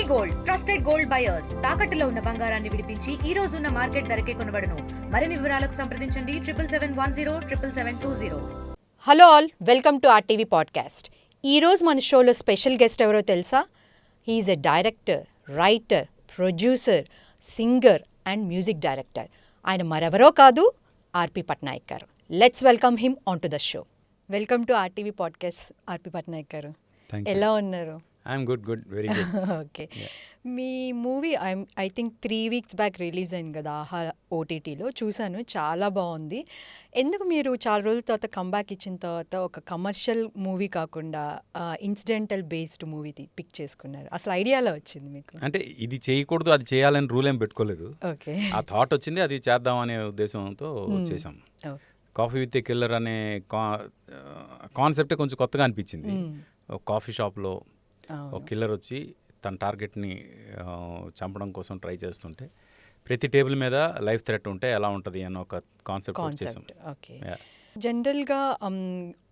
Gold trusted gold buyers తాకట్టులో ఉన్న బంగారాన్ని విడిపించి ఈ రోజు ఉన్న మార్కెట్ ధరకే కొనబడును. మరిన్ని వివరాలకు సంప్రదించండి 7771077720. Hello all, welcome to RTV podcast. ఈరోజు మన షోలో స్పెషల్ గెస్ట్ ఎవరో తెలుసా? He is a director, writer, producer, singer and music director. ఆయన మరెవరో కాదు, RP Patnaik garu. Let's welcome him on to the show. Welcome to RTV podcast RP Patnaik garu. ఎలా ఉన్నారు? I'm good, very good. Okay, మీ movie I think 3 weeks back release అయింది కదా, ఆహా OTTలో చూశాను, చాలా బాగుంది. ఎందుకు మీరు చాలా రోజుల తర్వాత కంబ్యాక్ ఇచ్చిన తర్వాత ఒక కమర్షియల్ మూవీ కాకుండా ఇన్సిడెంటల్ బేస్డ్ మూవీ పిక్ చేసుకున్నారు? అసలు ఐడియాలో వచ్చింది మీకు? అంటే ఇది చేయకూడదు, అది చేయాలని రూల్ ఏం పెట్టుకోలేదు. ఓకే, ఆ థాట్ వచ్చింది, అది చేద్దాం అనే ఉద్దేశంతో చేసాం. కాఫీ విత్ ఏ కిల్లర్ అనే కాన్సెప్టే కొంచెం కొత్తగా అనిపించింది. ఒక కాఫీ షాప్లో ఒక కిల్లర్ వచ్చి తన టార్గెట్ని చంపడం కోసం ట్రై చేస్తుంటే ప్రతి టేబుల్ మీద లైఫ్ థ్రెట్ ఉంటే ఎలా ఉంటుంది అన్న ఒక కాన్సెప్ట్ వచ్చేసాం. ఓకే, జనరల్గా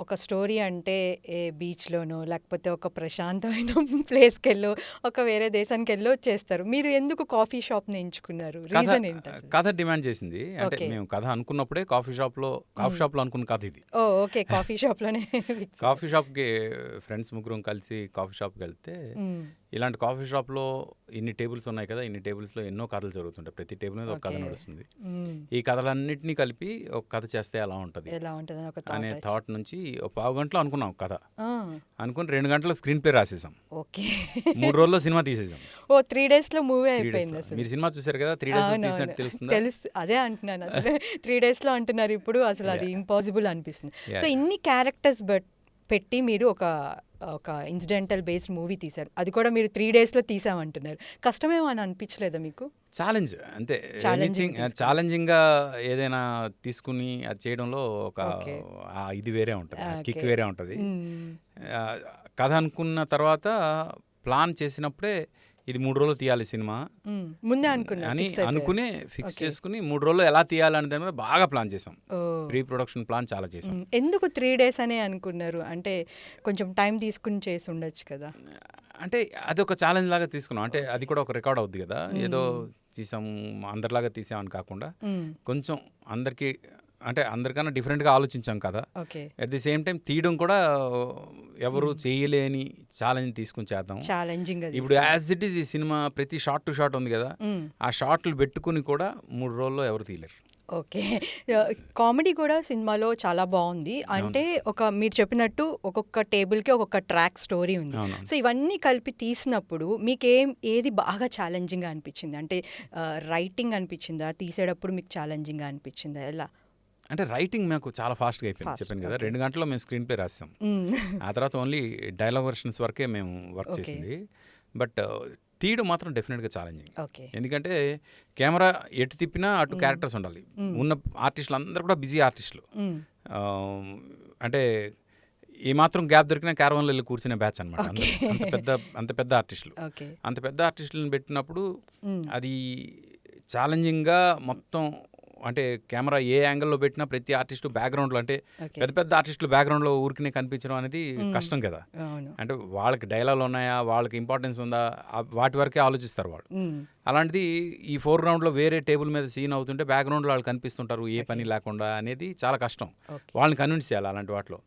ఒక స్టోరీ అంటే ఏ బీచ్లోనో లేకపోతే ఒక ప్రశాంతమైన ప్లేస్కి వెళ్ళో ఒక వేరే దేశానికి వెళ్ళో చేస్తారు. మీరు ఎందుకు కాఫీ షాప్ని ఎంచుకున్నారు? రీజన్ ఏంటి? కథ డిమాండ్ చేసింది. అంటే మేము కథ అనుకున్నప్పుడే కాఫీ షాప్లో అనుకున్న కథ ఇది. ఓకే, కాఫీ షాప్లోనే. కాఫీ షాప్కి ఫ్రెండ్స్ ముగ్గురం కలిసి కాఫీ షాప్కి వెళ్తే ఇలాంటి కాఫీ షాప్లో ఇన్ని టేబుల్స్ ఉన్నాయి కదా, ఇన్ని టేబుల్స్లో ఎన్నో కథలు జరుగుతుంటాయి. ప్రతి టేబుల్ మీద ఒక కథ నడుస్తుంది. ఈ కథలన్నింటినీ కలిపి ఒక కథ చేస్తే ఎలా ఉంటుంది అనే థాట్ నుంచి ఒక పావు గంటలో అనుకున్నాం కథ. అనుకుని 2 గంటల స్క్రీన్ ప్లే రాసేసాం. ఓకే, 3 రోజుల్లో సినిమా తీసేసాం. 3 daysలో మూవీ అయిపోయింది. మీరు సినిమా చూసారు కదా, 3 days తీసినట్టు తెలుస్తుంది. అదే అంటున్నాను, అసలు 3 daysలో అంటున్నారు ఇప్పుడు, అసలు అది ఇంపాసిబుల్ అనిపిస్తుంది. సో ఇన్ని క్యారెక్టర్స్ పెట్టి మీరు ఒక ఇన్సిడెంటల్ బేస్డ్ మూవీ తీశారు, అది కూడా మీరు 3 daysలో తీసామంటున్నారు. కష్టమేమో అని అనిపించలేదా మీకు? ఛాలెంజ్ అంతే, ఛాలెంజింగ్గా ఏదైనా తీసుకుని అది చేయడంలో ఒక ఇది వేరే ఉంటుంది, కిక్ వేరే ఉంటుంది. కథ అనుకున్న తర్వాత ప్లాన్ చేసినప్పుడే ఇది 3 రోజులు తీయాలి సినిమా ముందే అనుకుని ఫిక్స్ చేసుకుని 3 రోజులు ఎలా తీయాలని దాని మీద బాగా ప్లాన్ చేసాం. ప్రీ ప్రొడక్షన్ ప్లాన్ చాలా చేసాం. ఎందుకు 3 days అనే అనుకున్నారు? అంటే కొంచెం టైం తీసుకుని చేసి ఉండొచ్చు కదా. అంటే అది ఒక ఛాలెంజ్ లాగా తీసుకున్నాం. అంటే అది కూడా ఒక రికార్డ్ అవుద్ది కదా, ఏదో తీసాం అందరిలాగా తీసామని కాకుండా కొంచెం అందరికన్నా డిఫరెంట్గా ఆలోచించాం కదా. అట్ ది సేమ్ టైం తీయడం కూడా ఎవరు చేయలేని ఛాలెంజ్ తీసుకుని చేద్దాం. ఇప్పుడు యాజ్ ఇట్ ఈస్ ఈ సినిమా ప్రతి షార్ట్ టు షార్ట్ ఉంది కదా, ఆ షార్ట్లు పెట్టుకుని కూడా 3 రోజుల్లో ఎవరు తీయలేరు. ఓకే, కామెడీ కూడా సినిమాలో చాలా బాగుంది. అంటే మీరు చెప్పినట్టు ఒక్కొక్క టేబుల్కి ఒక్కొక్క ట్రాక్ స్టోరీ ఉంది. సో ఇవన్నీ కలిపి తీసినప్పుడు మీకు ఏది బాగా ఛాలెంజింగ్గా అనిపించింది? అంటే రైటింగ్ అనిపించిందా, తీసేటప్పుడు మీకు ఛాలెంజింగ్గా అనిపించిందా, ఎలా? అంటే రైటింగ్ మాకు చాలా ఫాస్ట్గా అయిపోయింది. చెప్పాను కదా, 2 గంటల్లో మేము స్క్రీన్ ప్లే రాసాం. ఆ తర్వాత ఓన్లీ డైలాగ్ వెర్షన్స్ వరకే మేము వర్క్ చేసింది. బట్ తీయడం మాత్రం డెఫినెట్గా ఛాలెంజింగ్. ఎందుకంటే కెమెరా ఎటు తిప్పినా అటు క్యారెక్టర్స్ ఉండాలి. ఉన్న ఆర్టిస్టులు అందరూ కూడా బిజీ ఆర్టిస్టులు. అంటే ఈ మాత్రం గ్యాప్ దొరికినా క్యారవాన్లో వెళ్ళి కూర్చునే బ్యాచ్ అనమాట. అంత పెద్ద ఆర్టిస్టులు. అంత పెద్ద ఆర్టిస్టులను పెట్టినప్పుడు అది ఛాలెంజింగ్గా మొత్తం, అంటే కెమెరా ఏ యాంగిల్లో పెట్టినా ప్రతి ఆర్టిస్టు బ్యాక్గ్రౌండ్లో, అంటే పెద్ద ఆర్టిస్టులు బ్యాక్గ్రౌండ్లో ఊరికినే కనిపించడం అనేది కష్టం కదా. అంటే వాళ్ళకి డైలాగులు ఉన్నాయా, వాళ్ళకి ఇంపార్టెన్స్ ఉందా, వాటి వరకే ఆలోచిస్తారు వాళ్ళు. అలాంటిది ఈ ఫోర్గ్రౌండ్లో వేరే టేబుల్ మీద సీన్ అవుతుంటే బ్యాక్గ్రౌండ్లో వాళ్ళు కనిపిస్తుంటారు ఏ పని లేకుండా, అనేది చాలా కష్టం. వాళ్ళని కన్విన్స్ చేయాలి అలాంటి వాటిలో.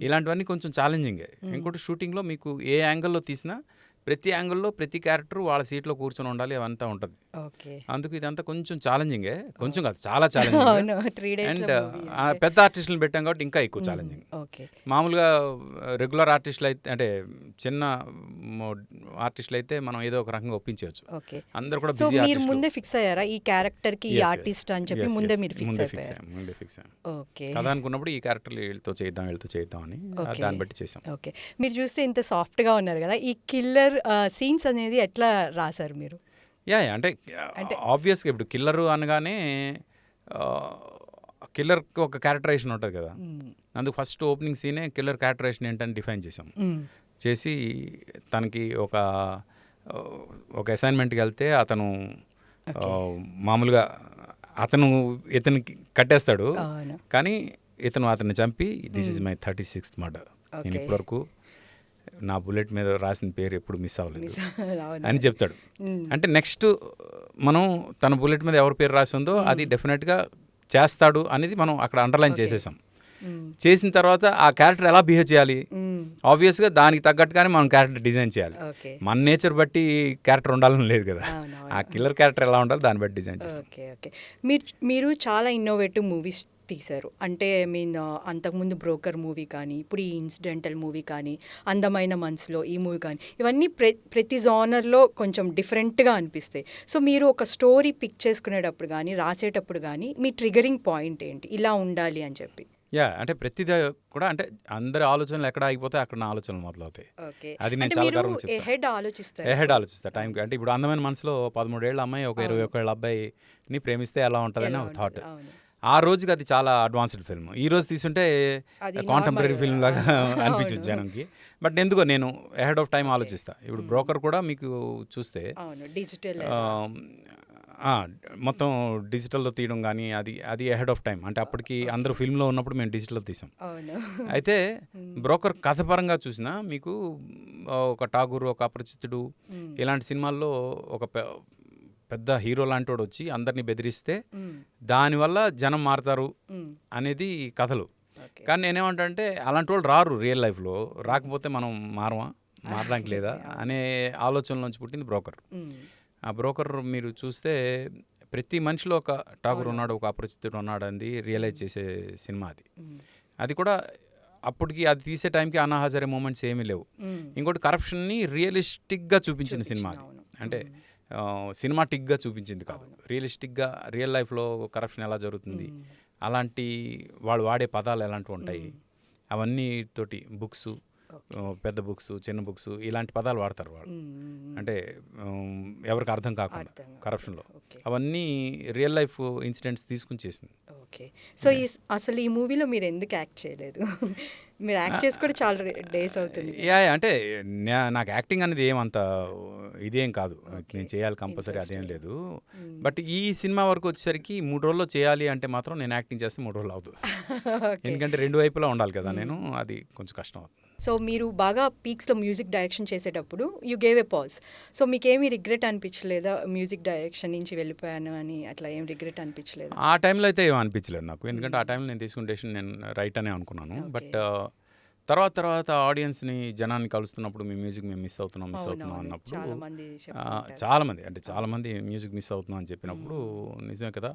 ఇలాంటివన్నీ కొంచెం ఛాలెంజింగే. ఇంకోటి షూటింగ్లో మీకు ఏ యాంగిల్లో తీసినా ప్రతి యాంగిల్లో ప్రతి క్యారెక్టర్ వాళ్ళ సీట్లో కూర్చొని ఉండాలి, అవంతా ఉంటుంది. అందుకు ఇదంతా కొంచెం ఛాలెంజింగే, కొంచెం కాదు చాలా ఛాలెంజింగ్. అండ్ పెద్ద ఆర్టిస్టులను పెట్టాం కాబట్టి ఇంకా ఎక్కువ ఛాలెంజింగ్. మామూలుగా రెగ్యులర్ ఆర్టిస్టులు అయితే, అంటే చిన్న ఆర్టిస్టులు అయితే మనం ఏదో ఒక రకంగా ఒప్పించవచ్చు. అందరు కూడా బిజీ ఆర్టిస్టులు. ముందే ఫిక్స్ అయ్యారా ఈ క్యారెక్టర్ కి, ఈ ఆర్టిస్ట్ అని చెప్పి ముందే మీరు ఫిక్స్ అయ్యాం. కథ అనుకున్నప్పుడు ఈ క్యారెక్టర్ వీళ్ళతో చేద్దాం అని దాన్ని బట్టి చేసాం. ఓకే, మీరు చూస్తే ఇంత సాఫ్ట్ గా ఉన్నారు కదా, ఈ కిల్లర్ సీన్స్ అనేది ఎట్లా రాశారు మీరు? అంటే ఆబ్వియస్గా ఇప్పుడు కిల్లరు అనగానే కిల్లర్కి ఒక క్యారెక్టరైజేషన్ ఉంటుంది కదా. అందుకు ఫస్ట్ ఓపెనింగ్ సీనే కిల్లర్ క్యారెక్టరైజేషన్ ఏంటని డిఫైన్ చేసాం. చేసి తనకి ఒక అసైన్మెంట్కి వెళ్తే అతను మామూలుగా ఇతనికి కట్టేస్తాడు, కానీ అతన్ని చంపి this is my 36th murder, నేను ఇప్పటివరకు నా బుల్లెట్ మీద రాసిన పేరు ఎప్పుడు మిస్ అవ్వలేదు అవును. అని చెప్తాడు. అంటే నెక్స్ట్ మనం తన బుల్లెట్ మీద ఎవరి పేరు రాసి ఉందో అది డెఫినెట్గా చేస్తాడు అనేది మనం అక్కడ అండర్లైన్ చేసేసాం. చేసిన తర్వాత ఆ క్యారెక్టర్ ఎలా బిహేవ్ చేయాలి, ఆబ్వియస్గా దానికి తగ్గట్టుగానే మనం క్యారెక్టర్ డిజైన్ చేయాలి. మన నేచర్ బట్టి క్యారెక్టర్ ఉండాలని లేదు కదా, ఆ కిల్లర్ క్యారెక్టర్ ఎలా ఉండాలి దాన్ని బట్టి డిజైన్ చేస్తాం. Okay okay. మీరు చాలా ఇన్నోవేటివ్ మూవీస్ తీశారు. అంటే అంతకుముందు బ్రోకర్ మూవీ కానీ, ఇప్పుడు ఈ ఇన్సిడెంటల్ మూవీ కానీ, అందమైన మనసులో ఈ మూవీ కానీ, ఇవన్నీ ప్రతి జానర్లో కొంచెం డిఫరెంట్గా అనిపిస్తాయి. సో మీరు ఒక స్టోరీ పిక్ చేసుకునేటప్పుడు కానీ, రాసేటప్పుడు కానీ మీ ట్రిగరింగ్ పాయింట్ ఏంటి, ఇలా ఉండాలి అని చెప్పి? అంటే ప్రతిదీ కూడా అంటే అందరి ఆలోచనలు ఎక్కడ ఆగిపోతే అక్కడ నా ఆలోచనలు మొదలవుతాయి. అది నేను చాలా గర్వంగా చెప్తాను. ఎహెడ్ ఆలోచిస్తా టైంకి. అంటే ఇప్పుడు అందమైన మనసులో 13 ఏళ్ళ అమ్మాయి ఒక 21 ఏళ్ళ అబ్బాయిని ప్రేమిస్తే ఎలా ఉంటుందని ఒక థాట్. ఆ రోజుకి అది చాలా అడ్వాన్స్డ్ ఫిల్మ్. ఈ రోజు తీసుంటే కాంటెంపరీ ఫిల్మ్ లాగా అనిపించదు జనంకి. బట్ ఎందుకో నేను ఎహెడ్ ఆఫ్ టైం ఆలోచిస్తా. ఇప్పుడు బ్రోకర్ కూడా మీకు చూస్తే డిజిటల్ మొత్తం డిజిటల్లో తీయడం కానీ అది ఎహెడ్ ఆఫ్ టైం. అంటే అప్పటికి అందరూ ఫిల్మ్లో ఉన్నప్పుడు మేము డిజిటల్లో తీసాం. అయితే బ్రోకర్ కథపరంగా చూసినా మీకు ఒక ఠాగూర్, ఒక అపరిచితుడు ఇలాంటి సినిమాల్లో ఒక పెద్ద హీరో లాంటి వాడు వచ్చి అందరినీ బెదిరిస్తే దానివల్ల జనం మారుతారు అనేది కథలు. కానీ నేనేమంటే అలాంటి వాళ్ళు రారు రియల్ లైఫ్లో. రాకపోతే మనం మారడానికి లేదా అనే ఆలోచనలోంచి పుట్టింది బ్రోకర్. ఆ బ్రోకర్ మీరు చూస్తే ప్రతి మనిషిలో ఒక ఠాగూర్ ఉన్నాడు, ఒక అపరిచితుడు ఉన్నాడు అనేది రియలైజ్ చేసే సినిమా అది కూడా అప్పటికి అది తీసే టైంకి అన్నా హజారే మూమెంట్స్ ఏమీ లేవు. ఇంకోటి కరప్షన్ని రియలిస్టిక్గా చూపించిన సినిమా అది. అంటే సినిమాటిక్గా చూపించింది కాదు, రియలిస్టిక్గా రియల్ లైఫ్లో కరప్షన్ ఎలా జరుగుతుంది, అలాంటి వాళ్ళు వాడే పదాలు ఎలాంటివి ఉంటాయి అవన్నీ తోటి బుక్స్, పెద్ద బుక్స్, చిన్న బుక్స్ ఇలాంటి పదాలు వాడతారు వాళ్ళు. అంటే ఎవరికి అర్థం కాకుండా కరప్షన్లో అవన్నీ రియల్ లైఫ్ ఇన్సిడెంట్స్ తీసుకుని చేసింది. ఓకే. సో అసలు ఈ మూవీలో మీరు ఎందుకు యాక్ట్ చేయలేదు? మీరు యాక్ట్ చేసి కూడా చాలా డేస్ అవుతుంది. అంటే నాకు యాక్టింగ్ అనేది ఏమంత ఇదేం కాదు, నేను చేయాలి కంపల్సరీ అదేం లేదు. బట్ ఈ సినిమా వరకు వచ్చేసరికి 3 రోజుల్లో చేయాలి అంటే మాత్రం నేను యాక్టింగ్ చేస్తే 3 రోజులు అవుతుంది. ఎందుకంటే 2 వైపులా ఉండాలి కదా నేను, అది కొంచెం కష్టం అవుతుంది. సో మీరు బాగా పీక్స్లో మ్యూజిక్ డైరెక్షన్ చేసేటప్పుడు you gave a pause. So మీకేమీ రిగ్రెట్ అనిపించలేదా మ్యూజిక్ డైరెక్షన్ నుంచి వెళ్ళిపోయాను అని? అట్లా ఏం రిగ్రెట్ అనిపించలేదు? ఆ టైంలో అయితే ఏం అనిపించలేదు నాకు, ఎందుకంటే ఆ టైంలో నేను తీసుకున్న డెసిషన్ నేను రైట్ అనే అనుకున్నాను. బట్ తర్వాత ఆడియన్స్ని జనాన్ని కలుస్తున్నప్పుడు మీ మ్యూజిక్ మేము మిస్ అవుతున్నాం అన్నప్పుడు చాలా మంది మ్యూజిక్ మిస్ అవుతున్నాం అని చెప్పినప్పుడు నిజమే కదా,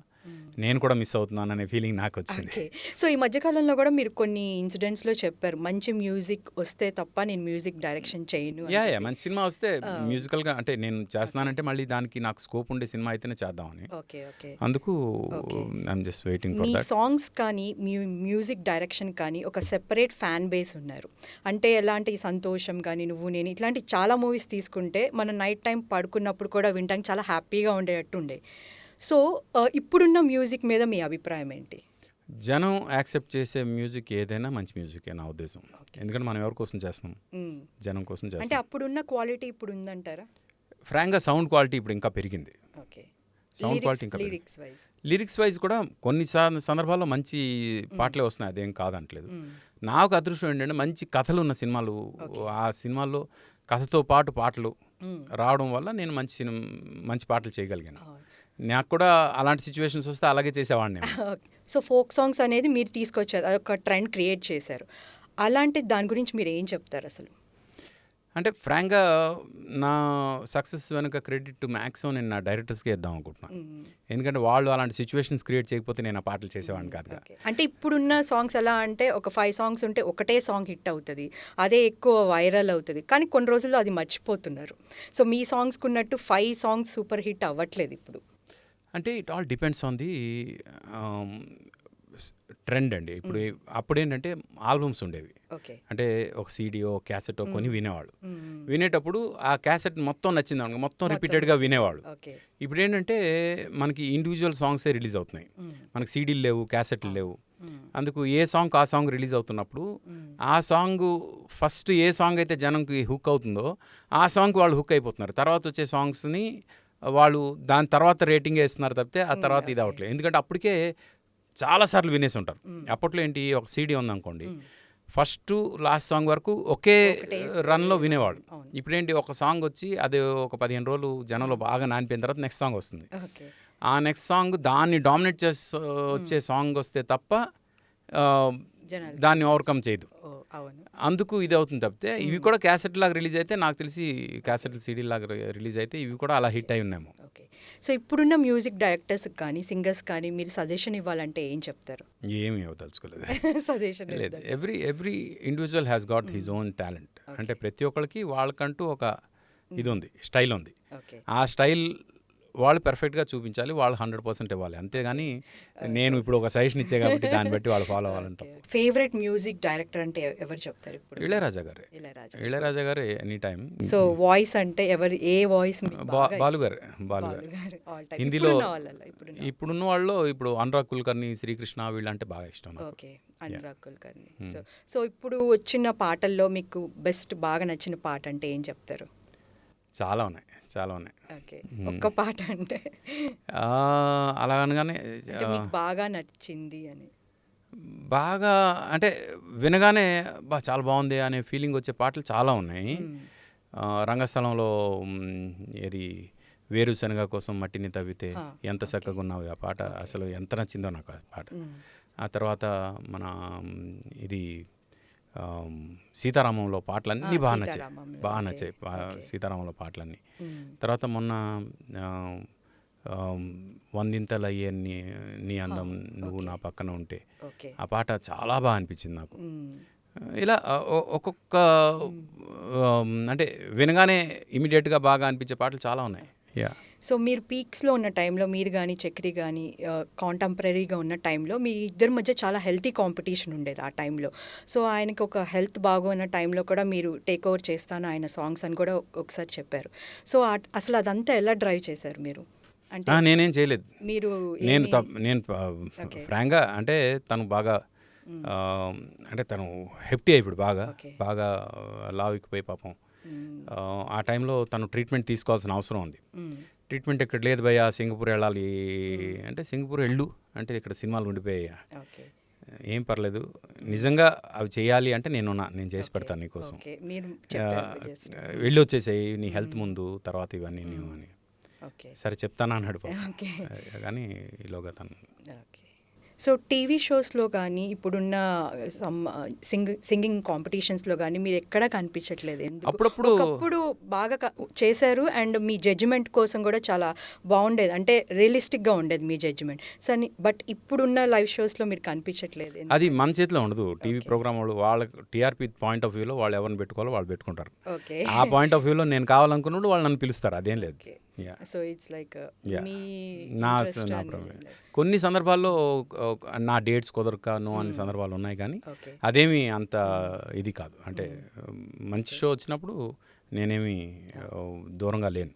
నేను కూడా మిస్ అవుతున్నాను అనే ఫీలింగ్ నాకు వచ్చింది. సో ఈ మధ్యకాలంలో కూడా మీరు కొన్ని ఇన్సిడెంట్స్లో చెప్పారు, మంచి మ్యూజిక్ వస్తే తప్ప నేను మ్యూజిక్ డైరెక్షన్ చేయను. మంచి సినిమా వస్తే మ్యూజికల్గా అంటే నేను చేస్తున్నానంటే మళ్ళీ దానికి నాకు స్కోప్ ఉండే సినిమా అయితేనే చేద్దామని. అందుకు I'm just waiting for that. Songs కానీ మ్యూజిక్ డైరెక్షన్ కానీ ఒక సెపరేట్ ఫ్యాన్ బేస్ ఉన్నారు. అంటే ఎలాంటి సంతోషం కానీ, నువ్వు నేను ఇట్లాంటి చాలా మూవీస్ తీసుకుంటే మనం నైట్ టైం పడుకున్నప్పుడు కూడా వినడానికి చాలా హ్యాపీగా ఉండేటట్టు ఉండే. సో ఇప్పుడున్న మ్యూజిక్ మీద మీ అభిప్రాయం ఏంటి? జనం యాక్సెప్ట్ చేసే మ్యూజిక్ ఏదైనా మంచి మ్యూజికే నా ఉద్దేశం. ఎందుకంటే మనం ఎవరి కోసం చేస్తున్నాం, జనం కోసం చేస్తాం. అంటే అప్పుడున్న క్వాలిటీ ఇప్పుడు ఉందంటారా? ఫ్రాంక్గా సౌండ్ క్వాలిటీ ఇప్పుడు ఇంకా పెరిగింది. సౌండ్ క్వాలిటీ ఇంకా లిరిక్స్ వైజ్ కూడా కొన్ని సందర్భాల్లో మంచి పాటలే వస్తున్నాయి, అదేం కాదంటలేదు. నాకు అదృష్టం ఏంటంటే మంచి కథలు ఉన్న సినిమాలు, ఆ సినిమాల్లో కథతో పాటు పాటలు రావడం వల్ల నేను మంచి పాటలు చేయగలిగాను. నాకు కూడా అలాంటి సిచ్యువేషన్స్ వస్తే అలాగే చేసేవాడిని. సో ఫోక్ సాంగ్స్ అనేది మీరు తీసుకొచ్చారు, అదొక ట్రెండ్ క్రియేట్ చేశారు. అలాంటి దాని గురించి మీరు ఏం చెప్తారు అసలు? అంటే ఫ్రాంక్గా నా సక్సెస్ వెనుక క్రెడిట్ మ్యాక్సిమం నేను నా డైరెక్టర్స్కే ఇద్దాం అనుకుంటున్నాను. ఎందుకంటే వాళ్ళు అలాంటి సిచ్యువేషన్స్ క్రియేట్ చేయకపోతే నేను ఆ పాటలు చేసేవాడిని కాదు. అంటే ఇప్పుడున్న సాంగ్స్ ఎలా అంటే ఒక 5 సాంగ్స్ ఉంటే ఒకటే సాంగ్ హిట్ అవుతుంది, అదే ఎక్కువ వైరల్ అవుతుంది, కానీ కొన్ని రోజుల్లో అది మర్చిపోతున్నారు. సో మీ సాంగ్స్కి ఉన్నట్టు 5 సాంగ్స్ సూపర్ హిట్ అవ్వట్లేదు ఇప్పుడు. అంటే it all depends on the trend అండి. ఇప్పుడు అప్పుడేంటంటే ఆల్బమ్స్ ఉండేవి, అంటే ఒక సీడీయో క్యాసెటో కొని వినేవాళ్ళు. వినేటప్పుడు ఆ క్యాసెట్ మొత్తం నచ్చింది అనుకో మొత్తం రిపీటెడ్గా వినేవాళ్ళు. ఇప్పుడు ఏంటంటే మనకి ఇండివిజువల్ సాంగ్సే రిలీజ్ అవుతున్నాయి, మనకి సీడీలు లేవు, క్యాసెట్లు లేవు. అందుకు ఏ సాంగ్ ఆ సాంగ్ రిలీజ్ అవుతున్నప్పుడు ఆ సాంగ్ ఫస్ట్ ఏ సాంగ్ అయితే జనంకి హుక్ అవుతుందో ఆ సాంగ్కి వాళ్ళు హుక్ అయిపోతున్నారు. తర్వాత వచ్చే సాంగ్స్ని వాళ్ళు దాని తర్వాత రేటింగ్ వేస్తున్నారు తప్పితే ఆ తర్వాత ఇది అవ్వట్లేదు. ఎందుకంటే అప్పటికే చాలాసార్లు వినేసి ఉంటారు. అప్పట్లో ఏంటి, ఒక సీడీ ఉందనుకోండి, ఫస్ట్ లాస్ట్ సాంగ్ వరకు ఒకే రన్లో వినేవాడు. ఇప్పుడేంటి ఒక సాంగ్ వచ్చి అది ఒక 15 రోజులు జనంలో బాగా నానిపోయిన తర్వాత నెక్స్ట్ సాంగ్ వస్తుంది. ఆ నెక్స్ట్ సాంగ్ దాన్ని డామినేట్ చేసి వచ్చే సాంగ్ వస్తే తప్ప దాన్ని ఓవర్కమ్ చేయదు. అందుకు ఇది అవుతుంది తప్పితే ఇవి కూడా క్యాసెట్ లాగా రిలీజ్ అయితే నాకు తెలిసి క్యాసెట్ సీడీ లాగా రిలీజ్ అయితే ఇవి కూడా అలా హిట్ అయి ఉన్నాము. ఓకే. సో ఇప్పుడున్న మ్యూజిక్ డైరెక్టర్స్ కానీ సింగర్స్ కానీ మీరు సజెషన్ ఇవ్వాలంటే ఏం చెప్తారు? ఏమి ఇవ్వదలుచుకోలేదు. సజెషన్ లేదు, every individual has got his own talent. అంటే ప్రతి ఒక్కరికి వాళ్ళకంటూ ఒక ఇది ఉంది, స్టైల్ ఉంది. ఆ స్టైల్ వాళ్ళు పెర్ఫెక్ట్గా చూపించాలి, వాళ్ళు 100% ఇవ్వాలి. అంతేగాని నేను ఇప్పుడు ఒక సజెషన్ ఇచ్చే కాబట్టి దాన్ని బట్టి వాళ్ళు ఫాలో అవ్వాలంట. ఫేవరెట్ మ్యూజిక్ డైరెక్టర్ అంటే ఎవరు చెప్తారు ఇప్పుడు? ఇళయరాజా గారే ఎనీ టైం. సో వాయిస్ అంటే ఎవరు, ఏ వాయిస్? బాలుగారు. హిందీలో ఇప్పుడున్న వాళ్ళు ఇప్పుడు అనురాగ్ కుల్కర్ని, శ్రీకృష్ణ వీళ్ళంటే బాగా ఇష్టం. ఓకే, అనురాగ్ కుల్కర్ని. సో ఇప్పుడు వచ్చిన పాటల్లో మీకు బెస్ట్ బాగా నచ్చిన పాట అంటే ఏం చెప్తారు? చాలా ఉన్నాయి. ఓకే, ఒక్క పాట అంటే అలా అనగానే బాగా నచ్చింది అని, బాగా అంటే వినగానే చాలా బాగుంది అనే ఫీలింగ్ వచ్చే పాటలు చాలా ఉన్నాయి. రంగస్థలంలో ఏది వేరుశనగ కోసం మట్టిని తవ్వితే ఎంత చక్కగా ఉన్నావు, ఆ పాట అసలు ఎంత నచ్చిందో నాకు ఆ పాట. ఆ తర్వాత మన ఇది సీతారామంలో పాటలన్నీ బాగా నచ్చాయి. సీతారామంలో పాటలన్నీ. తర్వాత మొన్న వందింతలయ్యే నీ అందం నువ్వు నా పక్కన ఉంటే ఆ పాట చాలా బాగా అనిపించింది నాకు. ఇలా ఒక్కొక్క అంటే వినగానే ఇమీడియట్గా బాగా అనిపించే పాటలు చాలా ఉన్నాయి. సో మీరు పీక్స్లో ఉన్న టైంలో మీరు కానీ చక్రి కానీ కాంటెంపరీగా ఉన్న టైంలో మీ ఇద్దరి మధ్య చాలా హెల్తీ కాంపిటీషన్ ఉండేది ఆ టైంలో. సో ఆయనకి ఒక హెల్త్ బాగున్న టైంలో కూడా మీరు టేక్ ఓవర్ చేస్తాను ఆయన సాంగ్స్ అని కూడా ఒకసారి చెప్పారు. సో అసలు అదంతా ఎలా డ్రైవ్ చేశారు మీరు? అంటే నేనేం చేయలేదు. నేను ఫ్రాంక్గా అంటే తను బాగా అంటే తను హెప్టీ అయిపోయాడు, బాగా లావుకిపోయి పాపం. ఆ టైంలో తను ట్రీట్మెంట్ తీసుకోవాల్సిన అవసరం ఉంది. ట్రీట్మెంట్ ఇక్కడ లేదు భయ్యా, సింగపూర్ వెళ్ళాలి అంటే సింగపూర్ వెళ్ళు అంటే ఇక్కడ సినిమాలు ఉండిపోయాయి. ఏం పర్లేదు, నిజంగా అవి చేయాలి అంటే నేను చేసి పెడతాను నీకోసం, వెళ్ళి వచ్చేసాయి నీ హెల్త్ ముందు, తర్వాత ఇవన్నీ నీవు అని. సరే చెప్తాను అన్నాడు కానీ ఈలోగా తను. సో టీవీ షోస్లో కానీ ఇప్పుడున్న సింగింగ్ కాంపిటీషన్స్లో కానీ మీరు ఎక్కడా కనిపించట్లేదు. అప్పుడు బాగా చేశారు అండ్ మీ జడ్జిమెంట్ కోసం కూడా చాలా బాగుండేది, అంటే రియలిస్టిక్గా ఉండేది మీ జడ్జిమెంట్. సరే, బట్ ఇప్పుడున్న లైవ్ షోస్లో మీరు కనిపించట్లేదు. అది మన చేతిలో ఉండదు. టీవీ ప్రోగ్రామ్ వాళ్ళు వాళ్ళ టీఆర్పీ పాయింట్ ఆఫ్ వ్యూలో వాళ్ళు ఎవరిని పెట్టుకోవాలో వాళ్ళు పెట్టుకుంటారు. ఆ పాయింట్ ఆఫ్ వ్యూలో నేను కావాలనుకున్నప్పుడు వాళ్ళు నన్ను పిలుస్తారు, అదేం లేదు. సో ఇట్స్ లైక్ కొన్ని సందర్భాల్లో నా డేట్స్ కుదరకను అనే సందర్భాలు ఉన్నాయి, కానీ అదేమి అంత ఇది కాదు. అంటే మంచి షో వచ్చినప్పుడు నేనేమి దూరంగా లేను.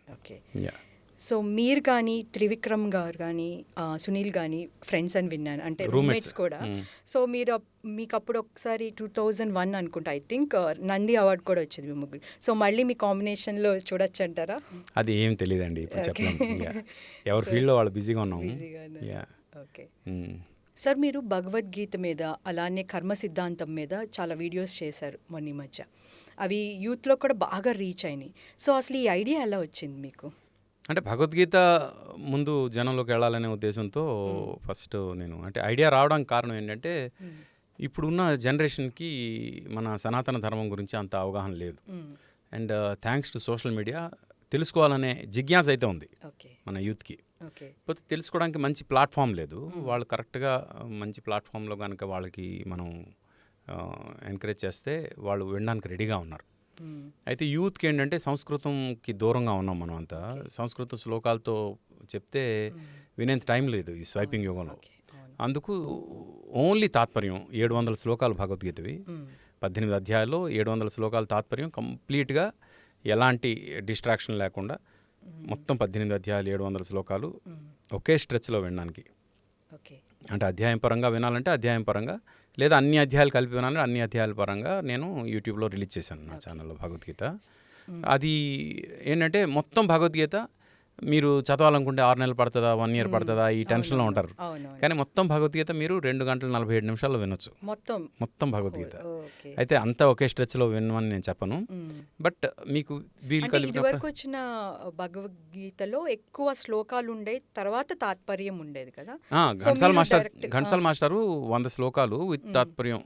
సో మీరు కానీ త్రివిక్రమ్ గారు కానీ సునీల్ కానీ ఫ్రెండ్స్ అని విన్నాను, అంటే రూమ్మేట్స్ కూడా. సో మీకు అప్పుడు ఒకసారి 2001 అనుకుంటా ఐ థింక్ నంది అవార్డు కూడా వచ్చింది మీ ముగ్గురు. సో మళ్ళీ మీ కాంబినేషన్లో చూడొచ్చు అంటారా? అది ఏం తెలియదండి, ఇప్పుడు చెప్పలేము. ఎవరి ఫీల్డ్లో వాళ్ళు బిజీగా ఉన్నాము. ఓకే సార్, మీరు భగవద్గీత మీద అలానే కర్మ సిద్ధాంతం మీద చాలా వీడియోస్ చేశారు మొన్న ఈ మధ్య. అవి యూత్లో కూడా బాగా రీచ్ అయినాయి. సో అసలు ఈ ఐడియా ఎలా వచ్చింది మీకు? అంటే భగవద్గీత ముందు జనంలోకి వెళ్ళాలనే ఉద్దేశంతో ఫస్ట్ నేను అంటే ఐడియా రావడానికి కారణం ఏంటంటే ఇప్పుడున్న జనరేషన్కి మన సనాతన ధర్మం గురించి అంత అవగాహన లేదు. And thanks to social media తెలుసుకోవాలనే జిజ్ఞాస అయితే ఉంది మన యూత్కి. పోతే తెలుసుకోవడానికి మంచి ప్లాట్ఫామ్ లేదు. వాళ్ళు కరెక్ట్గా మంచి ప్లాట్ఫామ్లో కనుక వాళ్ళకి మనం ఎంకరేజ్ చేస్తే వాళ్ళు వినడానికి రెడీగా ఉన్నారు. అయితే యూత్కి ఏంటంటే సంస్కృతంకి దూరంగా ఉన్నాం మనం అంతా. సంస్కృత శ్లోకాలతో చెప్తే వినేంత టైం లేదు ఈ స్వైపింగ్ యుగంలో. అందుకు ఓన్లీ తాత్పర్యం 700 శ్లోకాలు భగవద్గీతవి, 18 అధ్యాయాల్లో 700 శ్లోకాల తాత్పర్యం కంప్లీట్గా ఎలాంటి డిస్ట్రాక్షన్ లేకుండా మొత్తం 18 అధ్యాయాలు 700 శ్లోకాలు ఒకే స్ట్రెచ్లో వినడానికి. అంటే అధ్యాయం పరంగా వినాలంటే అధ్యాయం పరంగా, లేదా అన్ని అధ్యాయాలు కలిపి వినాలంటే అన్ని అధ్యాయాల పరంగా నేను యూట్యూబ్లో రిలీజ్ చేశాను నా ఛానల్లో భగవద్గీత. అది ఏంటంటే మొత్తం భగవద్గీత మీరు చదవాలనుకుంటే 6 నెలలు పడుతుందా, 1 ఇయర్ పడుతుందా, ఈ టెన్షన్లో ఉంటారు. అవునవును. కానీ మొత్తం భగవద్గీత మీరు 2 గంటల 47 నిమిషాల్లో వినొచ్చు, మొత్తం భగవద్గీత. ఓకే. అయితే అంతా ఒకే స్ట్రెచ్లో వినమని నేను చెప్పను, బట్ మీకు వీలు అంటే కలిగినప్పుడు ఇదివరకు వచ్చిన భగవద్గీతలో ఎక్కువ శ్లోకాలు ఉండేది, తర్వాత తాత్పర్యం ఉండేది కదా. ఘంటసాల మాస్టారు 100 శ్లోకాలు విత్ తాత్పర్యం,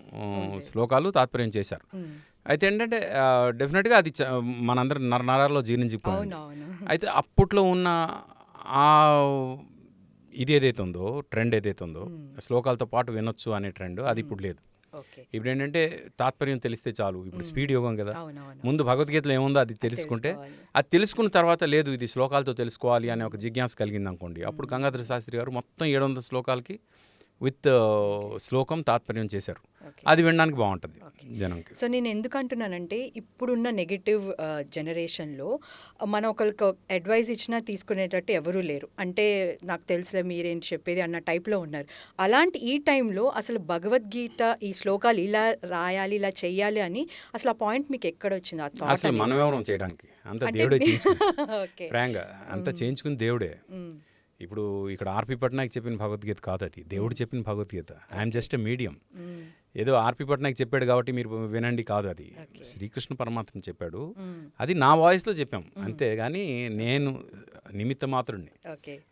శ్లోకాలు తాత్పర్యం చేశారు. అయితే ఏంటంటే డెఫినెట్గా అది మనందరి నరాల్లో జీర్ణించిపోయింది. అయితే అప్పట్లో ఉన్న ఆ ఇది ఏదైతే ఉందో, ట్రెండ్ ఏదైతే ఉందో, శ్లోకాలతో పాటు వినొచ్చు అనే ట్రెండ్, అది ఇప్పుడు లేదు. ఇప్పుడు ఏంటంటే తాత్పర్యం తెలిస్తే చాలు. ఇప్పుడు స్పీడ్ యోగం కదా, ముందు భగవద్గీతలో ఏముందో అది తెలుసుకుంటే, అది తెలుసుకున్న తర్వాత లేదు ఇది శ్లోకాలతో తెలుసుకోవాలి అనే ఒక జిజ్ఞాస కలిగింది అనుకోండి, అప్పుడు గంగాధర శాస్త్రి గారు మొత్తం 700 శ్లోకాలకి విత్ శ్లోకం తాత్పర్యం చేశారు. అది వినడానికి బాగుంటుంది జనంకి. సో నేను ఎందుకు అంటున్నానంటే ఇప్పుడున్న నెగిటివ్ జనరేషన్లో మనం ఒకరికి అడ్వైజ్ ఇచ్చినా తీసుకునేటట్టు ఎవరూ లేరు. అంటే నాకు తెలుసులే మీరేంటి చెప్పేది అన్న టైప్లో ఉన్నారు. అలాంటి ఈ టైంలో అసలు భగవద్గీత ఈ శ్లోకాలు ఇలా రాయాలి, ఇలా చెయ్యాలి అని అసలు ఆ పాయింట్ మీకు ఎక్కడ వచ్చింది? అసలు మనం ఎవరం చేయడానికి, అంత దేవుడే చేయించుకుని, ఫ్రాంక్గా అంతా చేయించుకుని దేవుడే. ఇప్పుడు ఇక్కడ ఆర్పి పట్నాయక్ చెప్పిన భగవద్గీత కాదు, అది దేవుడు చెప్పిన Bhagavad Gita. I'm just a medium. ఏదో ఆర్పి పట్నాయక్ చెప్పాడు కాబట్టి మీరు వినండి కాదు, అది శ్రీకృష్ణ పరమాత్మ చెప్పాడు, అది నా వాయిస్లో చెప్పాం అంతే. కానీ నేను నిమిత్త మాత్రుడిని,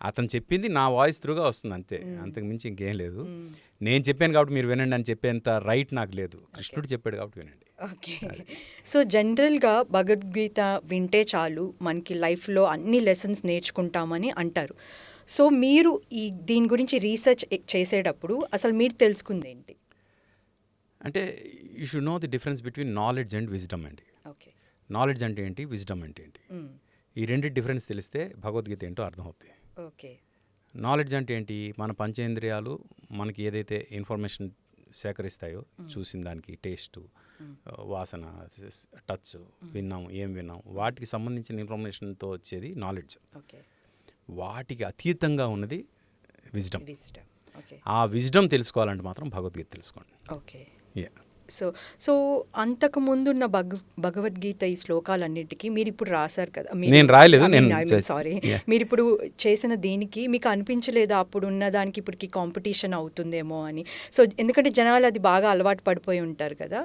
అతను చెప్పింది నా వాయిస్ త్రూగా వస్తుంది అంతే, అంతకు మించి ఇంకేం లేదు. నేను చెప్పాను కాబట్టి మీరు వినండి అని చెప్పేంత రైట్ నాకు లేదు, కృష్ణుడు చెప్పాడు కాబట్టి వినండి. ఓకే. సో జనరల్గా భగవద్గీత వింటే చాలు మనకి లైఫ్లో అన్ని లెసన్స్ నేర్చుకుంటామని అంటారు. సో మీరు దీని గురించి రీసెర్చ్ చేసేటప్పుడు అసలు మీరు తెలుసుకుంది ఏంటి? అంటే you should know the difference between knowledge and wisdom అండి. ఓకే. నాలెడ్జ్ అంటే ఏంటి, విజ్డమ్ అంటే ఏంటి, ఈ రెండు డిఫరెన్స్ తెలిస్తే భగవద్గీత ఏంటో అర్థమవుతుంది. ఓకే. నాలెడ్జ్ అంటే ఏంటి, మన పంచేంద్రియాలు మనకి ఏదైతే ఇన్ఫర్మేషన్ సేకరిస్తాయో, చూసిన దానికి టేస్టు, వాసన, టచ్, విన్నాం, ఏం విన్నాం, వాటికి సంబంధించిన ఇన్ఫర్మేషన్తో వచ్చేది నాలెడ్జ్. ఓకే. వాటికి అతీతంగా ఉన్నది విజ్డమ్. ఓకే. ఆ విజ్డమ్ తెలుసుకోవాలంటే మాత్రం భగవద్గీత తెలుసుకోండి. ఓకే. సో అంతకు ముందున్న భగవద్గీత ఈ శ్లోకాలన్నిటికీ మీరు ఇప్పుడు రాశారు కదా. నేను రాయలేదు, సారీ, మీరు ఇప్పుడు చేసిన దీనికి మీకు అనిపించలేదా అప్పుడు ఉన్న దానికి ఇప్పటికి కాంపిటీషన్ అవుతుందేమో అని? సో ఎందుకంటే జనాలు అది బాగా అలవాటు పడిపోయి ఉంటారు కదా,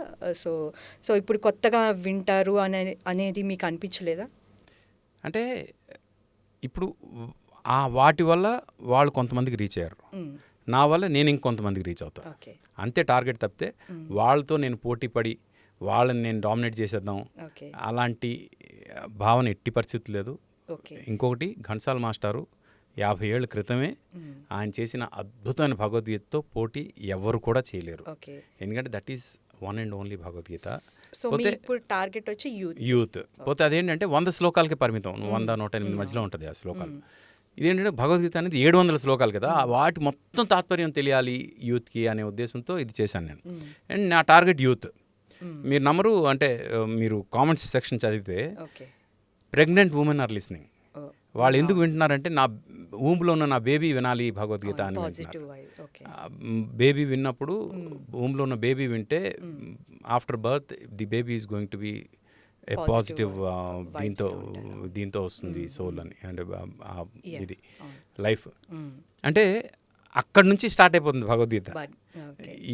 సో ఇప్పుడు కొత్తగా వింటారు అనేది మీకు అనిపించలేదా? అంటే ఇప్పుడు వాటి వల్ల వాళ్ళు కొంతమందికి రీచ్ అయ్యారు, నా వల్ల నేను ఇంకొంతమందికి రీచ్ అవుతాను అంతే. టార్గెట్ తప్పితే వాళ్ళతో నేను పోటీ పడి వాళ్ళని నేను డామినేట్ చేసేద్దాం అలాంటి భావన ఎట్టి పరిస్థితి లేదు. ఇంకొకటి, ఘంటసాల మాస్టారు 50 ఏళ్ల క్రితమే ఆయన చేసిన అద్భుతమైన భగవద్గీతతో పోటీ ఎవరు కూడా చేయలేరు, ఎందుకంటే that is one and only Bhagavad Gita. Target వచ్చి యూత్. పోతే అదేంటంటే 100 శ్లోకాలకే పరిమితం, 100-108 మధ్యలో ఉంటుంది ఆ శ్లోకాలు. ఇదేంటంటే భగవద్గీత అనేది 700 శ్లోకాలు కదా, వాటి మొత్తం తాత్పర్యం తెలియాలి యూత్కి అనే ఉద్దేశంతో ఇది చేశాను నేను. అండ్ నా టార్గెట్ యూత్. మీరు నమ్మరు, అంటే మీరు కామెంట్స్ సెక్షన్ చదివితే ప్రెగ్నెంట్ ఉమెన్ ఆర్ లిస్నింగ్. వాళ్ళు ఎందుకు వింటున్నారంటే నా ఊంలో ఉన్న నా బేబీ వినాలి భగవద్గీత అని వింటున్నారు. బేబీ విన్నప్పుడు, ఊంలో ఉన్న బేబీ వింటే after birth the baby is going to be A positive, దీంతో వస్తుంది సోల్ అని, అంటే ఇది లైఫ్. అంటే అక్కడి నుంచి స్టార్ట్ అయిపోతుంది భగవద్గీత.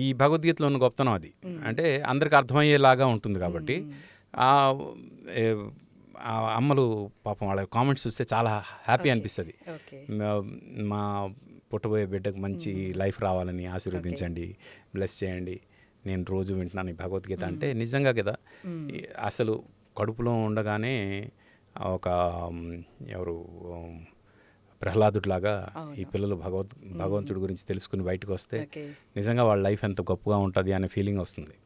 ఈ భగవద్గీతలో ఉన్న గొప్పతనం అది, అంటే అందరికి అర్థమయ్యేలాగా ఉంటుంది కాబట్టి. ఆ అమ్మలు పాపం వాళ్ళ కామెంట్స్ చూస్తే చాలా హ్యాపీ అనిపిస్తుంది. మా పుట్టబోయే బిడ్డకు మంచి లైఫ్ రావాలని ఆశీర్వదించండి, బ్లెస్ చేయండి, నేను రోజు వింటున్నాను ఈ భగవద్గీత అంటే. నిజంగా కదా, అసలు కడుపులో ఉండగానే ఒక ఎవరు ప్రహ్లాదుడిలాగా ఈ పిల్లలు భగవంతుడి గురించి తెలుసుకుని బయటకు వస్తే నిజంగా వాళ్ళ లైఫ్ ఎంత గొప్పగా ఉంటుంది అనే ఫీలింగ్ వస్తుంది.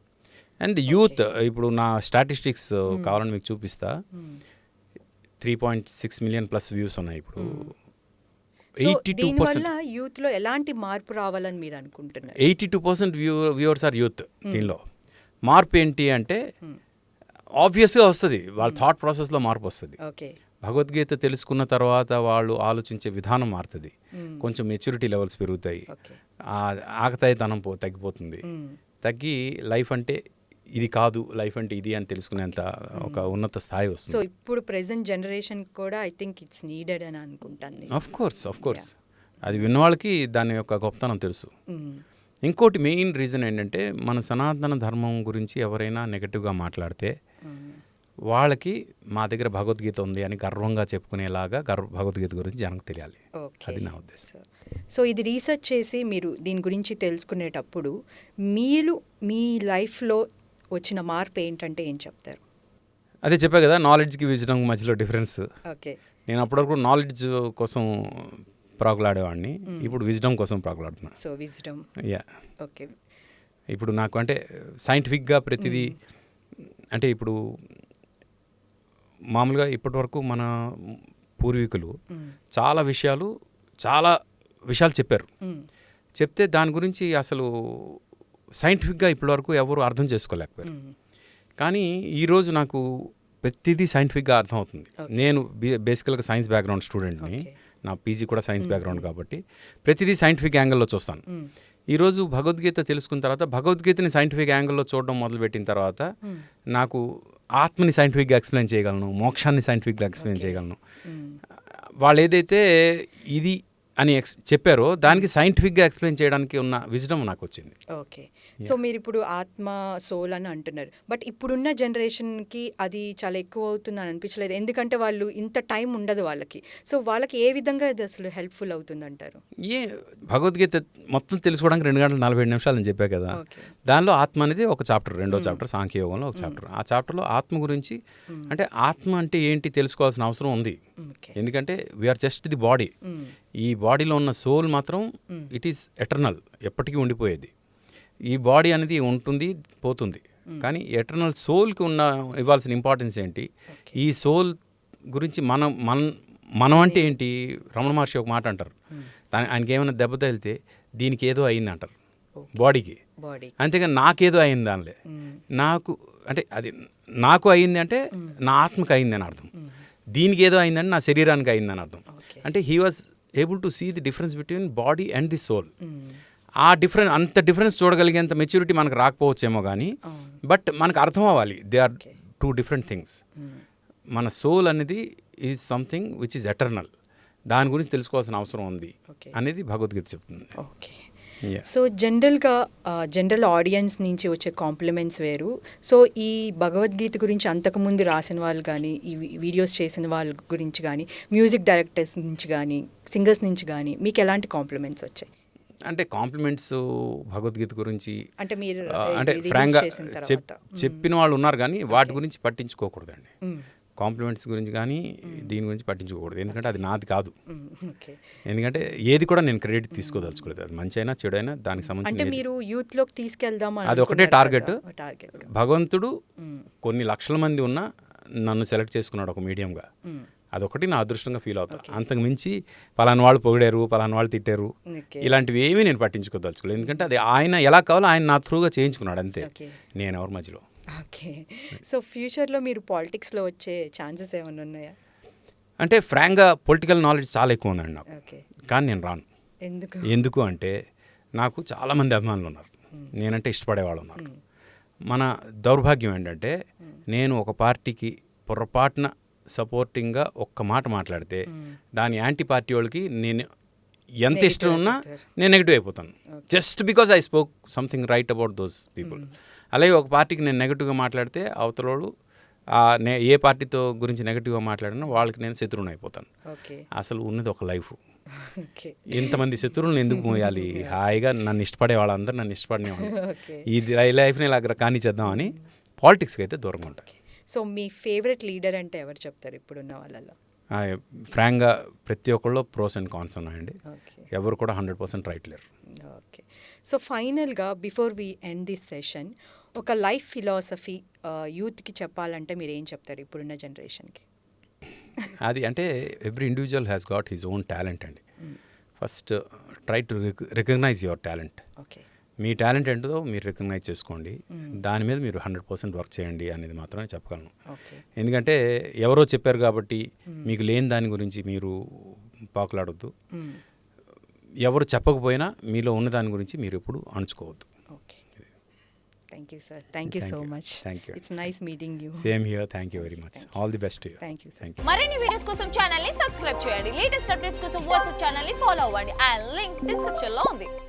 అండ్ యూత్, ఇప్పుడు నా స్టాటిస్టిక్స్ కావాలని మీకు చూపిస్తా. 3.6 మిలియన్ ప్లస్ వ్యూస్ ఉన్నాయి ఇప్పుడు. 82% యూత్లో ఎలాంటి మార్పు రావాలని మీరు అనుకుంటున్నారు? 82% వ్యూవర్స్ ఆర్ యూత్. దీనిలో మార్పు ఏంటి అంటే ఆబ్వియస్గా వస్తుంది, వాళ్ళ థాట్ ప్రాసెస్లో మార్పు వస్తుంది. భగవద్గీత తెలుసుకున్న తర్వాత వాళ్ళు ఆలోచించే విధానం మారుతుంది, కొంచెం మెచ్యూరిటీ లెవెల్స్ పెరుగుతాయి, ఆకతాయితనం తగ్గిపోతుంది, తగ్గి లైఫ్ అంటే ఇది కాదు లైఫ్ అంటే ఇది అని తెలుసుకునేంత ఒక ఉన్నత స్థాయి సో వస్తుంది. ఇప్పుడు ప్రెసెంట్ జనరేషన్ కూడా ఐ థింక్ ఇట్స్ నీడెడ్ అని అనుకుంటాను. ఆఫ్ కోర్స్ అది విన్నవాళ్ళకి దాని యొక్క గొప్పతనం తెలుసు. ఇంకోటి మెయిన్ రీజన్ ఏంటంటే మన సనాతన ధర్మం గురించి ఎవరైనా నెగటివ్గా మాట్లాడితే వాళ్ళకి మా దగ్గర భగవద్గీత ఉంది అని గర్వంగా చెప్పుకునేలాగా భగవద్గీత గురించి జనకు తెలియాలి. అది నా ఉద్దేశం. సో ఇది రీసెర్చ్ చేసి మీరు దీని గురించి తెలుసుకునేటప్పుడు మీరు మీ లైఫ్లో వచ్చిన మార్పు ఏంటంటే ఏం చెప్తారు? అదే చెప్పా కదా, నాలెడ్జ్కి విజడం మధ్యలో డిఫరెన్స్. ఓకే. నేను అప్పటివరకు నాలెడ్జ్ కోసం ప్రాకులాడేవాడిని, ఇప్పుడు విజ్డమ్ కోసం ప్రాకులాడుతున్నా. So wisdom. యా. ఓకే. ఇప్పుడు నాకు అంటే సైంటిఫిక్గా ప్రతిదీ అంటే ఇప్పుడు మామూలుగా ఇప్పటివరకు మన పూర్వీకులు చాలా విషయాలు చెప్పారు. చెప్తే దాని గురించి అసలు సైంటిఫిక్గా ఇప్పటివరకు ఎవరు అర్థం చేసుకోలేకపోయారు. కానీ ఈరోజు నాకు ప్రతిదీ సైంటిఫిక్గా అర్థమవుతుంది. నేను బేసికల్గా సైన్స్ బ్యాక్గ్రౌండ్ స్టూడెంట్ని, నా పీజీ కూడా సైన్స్ బ్యాక్గ్రౌండ్ కాబట్టి ప్రతిదీ సైంటిఫిక్ యాంగిల్లో చూస్తాను. ఈరోజు భగవద్గీత తెలుసుకున్న తర్వాత భగవద్గీతని సైంటిఫిక్ యాంగిల్లో చూడడం మొదలుపెట్టిన తర్వాత నాకు ఆత్మని సైంటిఫిక్గా ఎక్స్ప్లెయిన్ చేయగలను, మోక్షాన్ని సైంటిఫిక్గా ఎక్స్ప్లెయిన్ చేయగలను. వాళ్ళు ఏదైతే ఇది అని చెప్పారో దానికి సైంటిఫిక్గా ఎక్స్ప్లెయిన్ చేయడానికి ఉన్న విజ్డమ్ నాకు వచ్చింది. ఓకే. సో మీరు ఇప్పుడు ఆత్మ సోల్ అని అంటున్నారు, బట్ ఇప్పుడున్న జనరేషన్కి అది చాలా ఎక్కువ అవుతుంది అని అనిపించలేదు? ఎందుకంటే వాళ్ళు ఇంత టైం ఉండదు వాళ్ళకి. సో వాళ్ళకి ఏ విధంగా ఇది అసలు హెల్ప్ఫుల్ అవుతుంది అంటారు? భగవద్గీత మొత్తం తెలుసుకోవడానికి 2 గంటల 47 నిమిషాలు అని చెప్పా కదా. దానిలో ఆత్మ అనేది ఒక చాప్టర్, రెండో చాప్టర్, సాంఖ్యయోగంలో ఒక చాప్టర్. ఆ చాప్టర్లో ఆత్మ గురించి అంటే ఆత్మ అంటే ఏంటి తెలుసుకోవాల్సిన అవసరం ఉంది. ఎందుకంటే వీఆర్ జస్ట్ ది బాడీ. ఈ బాడీలో ఉన్న సోల్ మాత్రం ఇట్ ఈస్ ఎటర్నల్, ఎప్పటికీ ఉండిపోయేది. ఈ బాడీ అనేది ఉంటుంది, పోతుంది. కానీ ఎటర్నల్ సోల్కి ఇవ్వాల్సిన ఇంపార్టెన్స్ ఏంటి, ఈ సోల్ గురించి మనం అంటే ఏంటి? రమణ మహర్షి ఒక మాట అంటారు, ఆయనకి ఏమైనా దెబ్బ తగిలితే దీనికి ఏదో అయింది అంటారు, బాడీకి. అంతేగాని నాకేదో అయింది దానిలే. నాకు అయింది అంటే నా ఆత్మకి అయింది అని అర్థం. దీనికి ఏదో అయిందంటే నా శరీరానికి అయిందని అర్థం. అంటే he was able to see the difference between body and the soul. అంత డిఫరెన్స్ చూడగలిగేంత మెచ్యూరిటీ మనకు రాకపోవచ్చేమో కానీ, బట్ మనకు అర్థం అవ్వాలి దే ఆర్ 2 డిఫరెంట్ థింగ్స్. మన సోల్ అనేది is something which is eternal, దాని గురించి తెలుసుకోవాల్సిన అవసరం ఉంది అనేది భగవద్గీత చెప్తుంది. ఓకే. సో జనరల్ ఆడియన్స్ నుంచి వచ్చే కాంప్లిమెంట్స్ వేరు. సో ఈ భగవద్గీత గురించి అంతకుముందు రాసిన వాళ్ళు కానీ, ఈ వీడియోస్ చేసిన వాళ్ళ గురించి కానీ, మ్యూజిక్ డైరెక్టర్స్ నుంచి కానీ, సింగర్స్ నుంచి కానీ మీకు ఎలాంటి కాంప్లిమెంట్స్ వచ్చాయి? అంటే కాంప్లిమెంట్స్ భగవద్గీత గురించి అంటే మీరు ఫ్రాంక్గా చెప్పిన వాళ్ళు ఉన్నారు కానీ వాటి గురించి పట్టించుకోకూడదండి. కాంప్లిమెంట్స్ గురించి కానీ దీని గురించి పట్టించుకోకూడదు, ఎందుకంటే అది నాది కాదు. ఎందుకంటే ఏది కూడా నేను క్రెడిట్ తీసుకోదలుచుకోలేదు, అది మంచి అయినా చెడు అయినా దానికి సంబంధించి మీరు యూత్లోకి తీసుకెళ్దాం అది ఒకటే టార్గెట్. భగవంతుడు కొన్ని లక్షల మంది ఉన్నా నన్ను సెలెక్ట్ చేసుకున్నాడు ఒక మీడియంగా, అదొకటి నా అదృష్టంగా ఫీల్ అవుతాను. అంతకు మించి పలానా వాళ్ళు పొగిడారు, పలానా వాళ్ళు తిట్టారు, ఇలాంటివి ఏమీ నేను పట్టించుకోదలుచుకోలేదు. ఎందుకంటే అది ఆయన ఎలా కావాలో ఆయన నా త్రూగా చేయించుకున్నాడు, అంతే. నేను ఎవరి మధ్యలో. ఓకే. సో ఫ్యూచర్లో మీరు పాలిటిక్స్లో వచ్చే ఛాన్సెస్ ఏమైనా ఉన్నాయా? అంటే ఫ్రాంక్గా పొలిటికల్ నాలెడ్జ్ చాలా ఎక్కువ ఉందండి నాకు, కానీ నేను రాను. ఎందుకు అంటే నాకు చాలామంది అభిమానులు ఉన్నారు, నేనంటే ఇష్టపడేవాళ్ళు ఉన్నారు. మన దౌర్భాగ్యం ఏంటంటే నేను ఒక పార్టీకి పొరపాటున సపోర్టింగ్గా ఒక్క మాట మాట్లాడితే దాని యాంటీ పార్టీ వాళ్ళకి నేను ఎంత ఇష్టం ఉన్నా నేను నెగిటివ్ అయిపోతాను, just because I spoke something write about those people. అలాగే ఒక పార్టీకి నేను నెగిటివ్గా మాట్లాడితే అవతలోడు ఏ పార్టీతో గురించి నెగిటివ్గా మాట్లాడినా వాళ్ళకి నేను శత్రువుని అయిపోతాను. అసలు ఉన్నది ఒక లైఫ్, ఇంతమంది శత్రువులను ఎందుకు మోయాలి? హాయిగా నన్ను ఇష్టపడే వాళ్ళందరూ నన్ను ఇష్టపడినేవాళ్ళు, ఈ లైఫ్ని ఇలా కానిచేద్దామని పాలిటిక్స్కి అయితే దూరంగా ఉంటాను. సో మీ ఫేవరెట్ లీడర్ అంటే ఎవరు చెప్తారు ఇప్పుడున్న వాళ్ళలో? ఫ్రాంక్గా ప్రతి ఒక్కళ్ళు ప్రోస్ అండ్ కాన్స్ ఉన్నాయండి, ఎవరు కూడా 100% రైట్ లేరు. ఓకే. సో ఫైనల్గా before we end this session, ఒక లైఫ్ ఫిలాసఫీ యూత్కి చెప్పాలంటే మీరు ఏం చెప్తారు ఇప్పుడున్న జనరేషన్కి? అది అంటే every individual has got his own talent అండి. First try to recognise your talent. Okay. మీ టాలెంట్ ఏంటో మీరు రికగ్నైజ్ చేసుకోండి, దాని మీద మీరు 100% వర్క్ చేయండి అనేది మాత్రమే చెప్పగలను. ఎందుకంటే ఎవరో చెప్పారు కాబట్టి మీకు లేని దాని గురించి మీరు పాకులాడొద్దు, ఎవరు చెప్పకపోయినా మీలో ఉన్న దాని గురించి మీరు ఎప్పుడు అణుచుకోవద్దు. Okay, thank you sir, thank you so much. Thank you. It's nice meeting you. Same here. Thank you very much. All the best to you. Thank you sir. Thank you. మరిన్ని వీడియోస్ కోసం channel ని subscribe చేయండి. Latest updates కోసం WhatsApp channel ని follow అవ్వండి. And link description లో ఉంది.